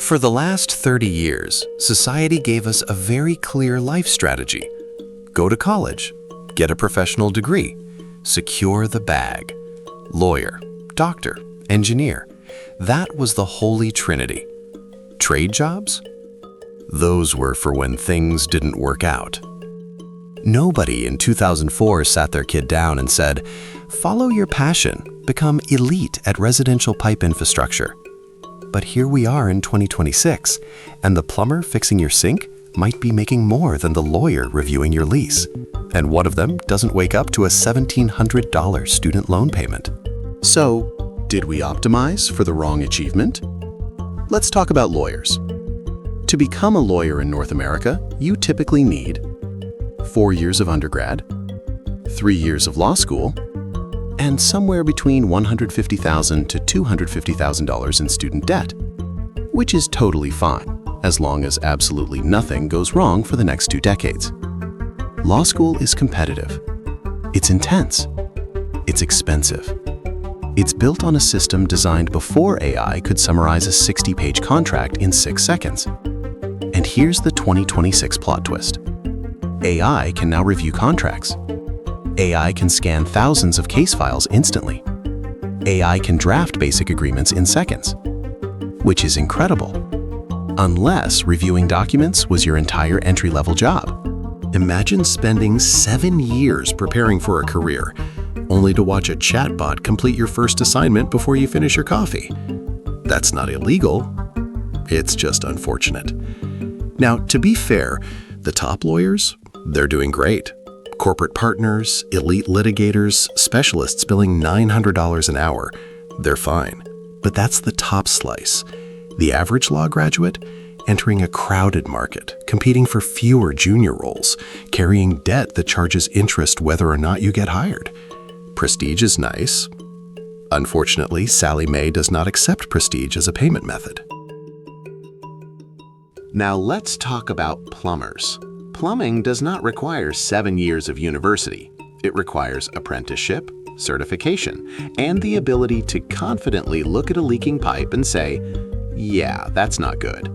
For the last 30 years, society gave us a very clear life strategy. Go to college, get a professional degree, secure the bag. Lawyer, doctor, engineer. That was the holy trinity. Trade jobs? Those were for when things didn't work out. Nobody in 2004 sat their kid down and said, "Follow your passion, become elite at residential pipe infrastructure." But here we are in 2026, and the plumber fixing your sink might be making more than the lawyer reviewing your lease. And one of them doesn't wake up to a $1,700 student loan payment. So, did we optimize for the wrong achievement? Let's talk about lawyers. To become a lawyer in North America, you typically need 4 years of undergrad, 3 years of law school, and somewhere between $150,000 to $250,000 in student debt, which is totally fine, as long as absolutely nothing goes wrong for the next 2 decades. Law school is competitive. It's intense. It's expensive. It's built on a system designed before AI could summarize a 60-page contract in 6 seconds. And here's the 2026 plot twist. AI can now review contracts. AI can scan thousands of case files instantly. AI can draft basic agreements in seconds, which is incredible. Unless reviewing documents was your entire entry-level job. Imagine spending 7 years preparing for a career, only to watch a chatbot complete your first assignment before you finish your coffee. That's not illegal. It's just unfortunate. Now, to be fair, the top lawyers, they're doing great. Corporate partners, elite litigators, specialists billing $900 an hour, they're fine. But that's the top slice. The average law graduate, entering a crowded market, competing for fewer junior roles, carrying debt that charges interest whether or not you get hired. Prestige is nice. Unfortunately, Sallie Mae does not accept prestige as a payment method. Now let's talk about plumbers. Plumbing does not require 7 years of university. It requires apprenticeship, certification, and the ability to confidently look at a leaking pipe and say, "Yeah, that's not good."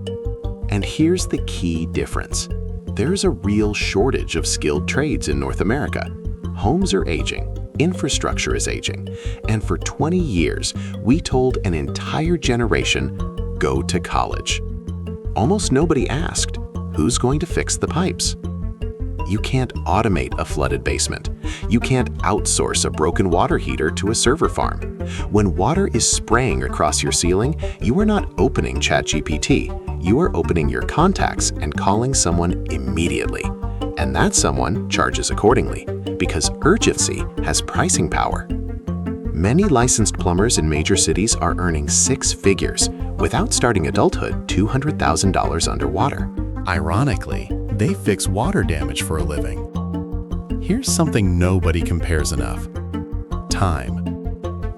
And here's the key difference. There's a real shortage of skilled trades in North America. Homes are aging, infrastructure is aging, and for 20 years, we told an entire generation, go to college. Almost nobody asked, who's going to fix the pipes? You can't automate a flooded basement. You can't outsource a broken water heater to a server farm. When water is spraying across your ceiling, you are not opening ChatGPT. You are opening your contacts and calling someone immediately. And that someone charges accordingly, because urgency has pricing power. Many licensed plumbers in major cities are earning 6 figures without starting adulthood $200,000 underwater. Ironically, they fix water damage for a living. Here's something nobody compares enough: time.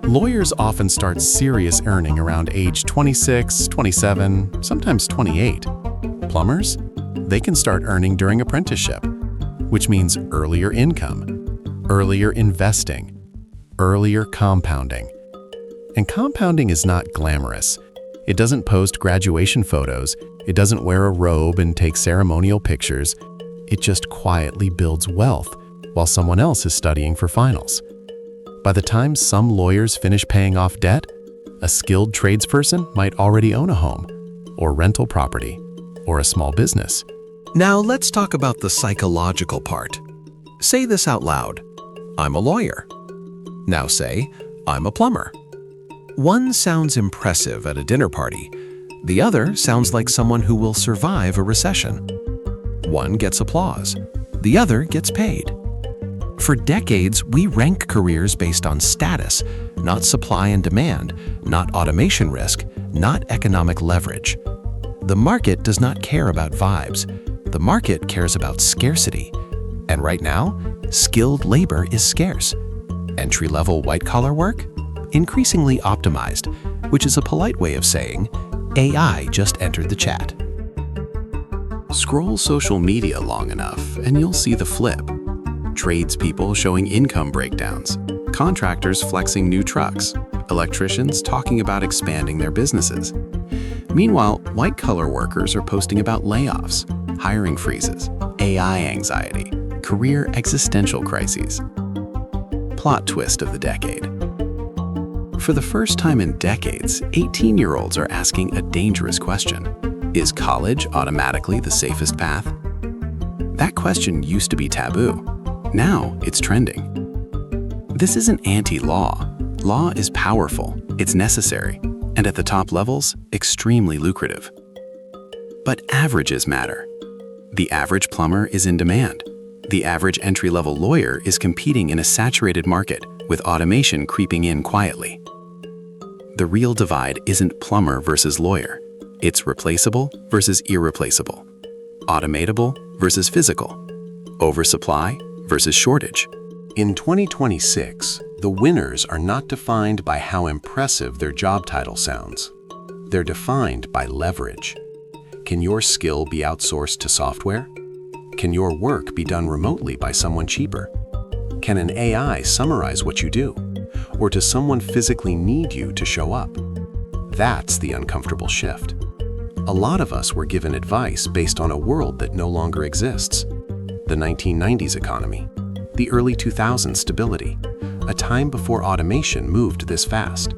Lawyers often start serious earning around age 26, 27, sometimes 28. Plumbers? They can start earning during apprenticeship, which means earlier income, earlier investing, earlier compounding. And compounding is not glamorous. It doesn't post graduation photos. It doesn't wear a robe and take ceremonial pictures. It just quietly builds wealth while someone else is studying for finals. By the time some lawyers finish paying off debt, a skilled tradesperson might already own a home, or rental property, or a small business. Now let's talk about the psychological part. Say this out loud. I'm a lawyer. Now say, I'm a plumber. One sounds impressive at a dinner party. The other sounds like someone who will survive a recession. One gets applause. The other gets paid. For decades, we rank careers based on status, not supply and demand, not automation risk, not economic leverage. The market does not care about vibes. The market cares about scarcity. And right now, skilled labor is scarce. Entry-level white-collar work? Increasingly optimized, which is a polite way of saying, AI just entered the chat. Scroll social media long enough and you'll see the flip. Tradespeople showing income breakdowns, contractors flexing new trucks, electricians talking about expanding their businesses. Meanwhile, white-collar workers are posting about layoffs, hiring freezes, AI anxiety, career existential crises. Plot twist of the decade. For the first time in decades, 18-year-olds are asking a dangerous question. Is college automatically the safest path? That question used to be taboo. Now it's trending. This isn't anti-law. Law is powerful, it's necessary, and at the top levels, extremely lucrative. But averages matter. The average plumber is in demand. The average entry-level lawyer is competing in a saturated market with automation creeping in quietly. The real divide isn't plumber versus lawyer. It's replaceable versus irreplaceable. Automatable versus physical. Oversupply versus shortage. In 2026, the winners are not defined by how impressive their job title sounds. They're defined by leverage. Can your skill be outsourced to software? Can your work be done remotely by someone cheaper? Can an AI summarize what you do? Or does someone physically need you to show up? That's the uncomfortable shift. A lot of us were given advice based on a world that no longer exists. The 1990s economy, the early 2000s stability, a time before automation moved this fast.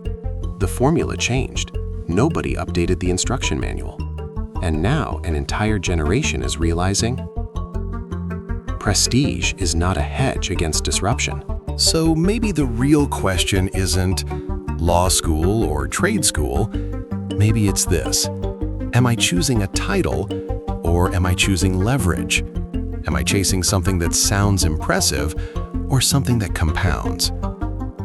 The formula changed. Nobody updated the instruction manual. And now an entire generation is realizing prestige is not a hedge against disruption. So maybe the real question isn't law school or trade school. Maybe it's this. Am I choosing a title or am I choosing leverage? Am I chasing something that sounds impressive or something that compounds?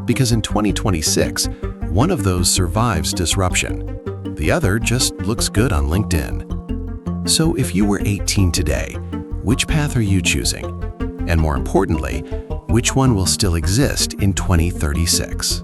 Because in 2026, one of those survives disruption. The other just looks good on LinkedIn. So if you were 18 today, which path are you choosing? And more importantly, which one will still exist in 2036?